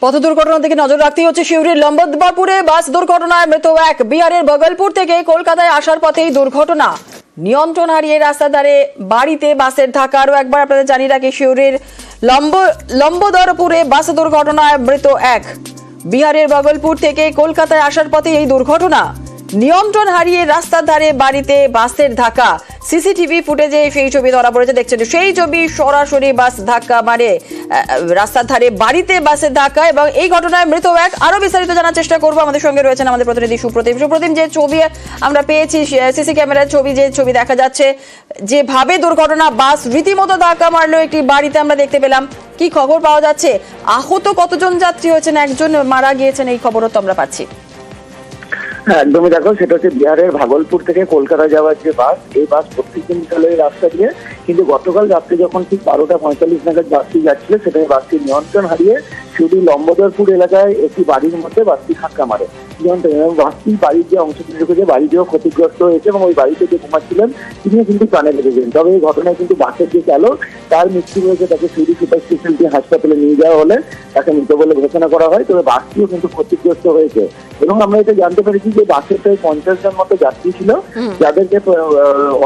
পথ দুর্ঘটনার দিকে নজর রাখতে হচ্ছে। শিউরির লম্বদবাপুরে বাস দুর্ঘটনায় মৃত এক। বিহারের বগলপুর থেকে কলকাতায় আসার পথেই দুর্ঘটনা, নিয়ন্ত্রণ হারিয়ে রাস্তার ধারে বাড়িতে বাসের ধাক্কা। আরো একবার আপনাদের জানিয়ে রাখি, শিউরির লম্বদরপুরে বাস দুর্ঘটনায় মৃত এক। বিহারের বগলপুর থেকে কলকাতায় আসার পথে এই দুর্ঘটনা, নিয়ন্ত্রণ হারিয়ে রাস্তার ধারে বাড়িতে বাসের ধাক্কা। সিসিটিভি ফুটেজে সেই ছবি ধরা পড়েছে, দেখছেন সেই ছবি। সরাসরি বাস ধাক্কা মারে রাস্তার ধারে বাড়িতে বাসের ধাক্কা, এবং এই ঘটনায় মৃত এক। আরো বিস্তারিত জানার চেষ্টা করবো, আমাদের সঙ্গে রয়েছেন আমাদের প্রতিনিধি সুপ্রতিম। যে ছবি আমরা পেয়েছি, সিসি ক্যামেরার ছবি, যে ছবি দেখা যাচ্ছে, যেভাবে দুর্ঘটনা, বাস রীতিমতো ধাক্কা মারলো একটি বাড়িতে, আমরা দেখতে পেলাম। কি খবর পাওয়া যাচ্ছে? আহত কতজন যাত্রী হয়েছেন? একজন মারা গিয়েছেন, এই খবরও তো আমরা পাচ্ছি। একদমই, দেখো সেটা হচ্ছে বিহারের ভাগলপুর থেকে কলকাতা যাওয়ার যে বাস, এই বাস প্রত্যেকদিন চলে এই রাস্তা দিয়ে। কিন্তু গতকাল রাত্রে যখন ঠিক 12:45 নাগাদ বাসটি যাচ্ছিল, সেটাই বাসটি নিয়ন্ত্রণ হারিয়ে শুধু লম্বদরপুর এলাকায় একটি বাড়ির মধ্যে বাসটি ধাক্কা মারে। বাসটি বাড়ির যে অংশটি ঢুকেছে, বাড়িটিও ক্ষতিগ্রস্ত হয়েছে, এবং ওই বাড়িতে যে ঘুমাচ্ছিলেন তিনিও কিন্তু প্রাণে লেগেছেন। তবে এই ঘটনায় কিন্তু বাসের যে চালক, তার মৃত্যু হয়েছে। তাকে সিউড়ি সুপার স্পেশালিটি হাসপাতালে নিয়ে যাওয়া হলে তাকে মৃত বলে ঘোষণা করা হয়। তবে বাসটিও কিন্তু ক্ষতিগ্রস্ত হয়েছে, এবং আমরা এটা জানতে পেরেছি যে বাসে প্রায় 50 জন মতো যাত্রী ছিল, যাদেরকে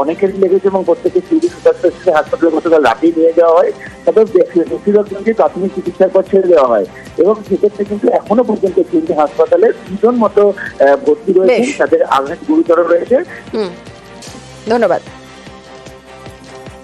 অনেকেরই লেগেছে, এবং প্রত্যেকে সিউড়ি সুপার স্পেশালিটি হাসপাতালে গতকাল রাতেই নিয়ে যাওয়া হয়। তবে বেশিরভাগজনকে প্রাথমিক চিকিৎসার পর ছেড়ে দেওয়া হয়, এবং সেক্ষেত্রে কিন্তু এখনো পর্যন্ত সিউড়ি হাসপাতালে 3 জন মতো ভর্তি রয়েছে, তাদের আঘাত গুরুতর রয়েছে। ধন্যবাদ।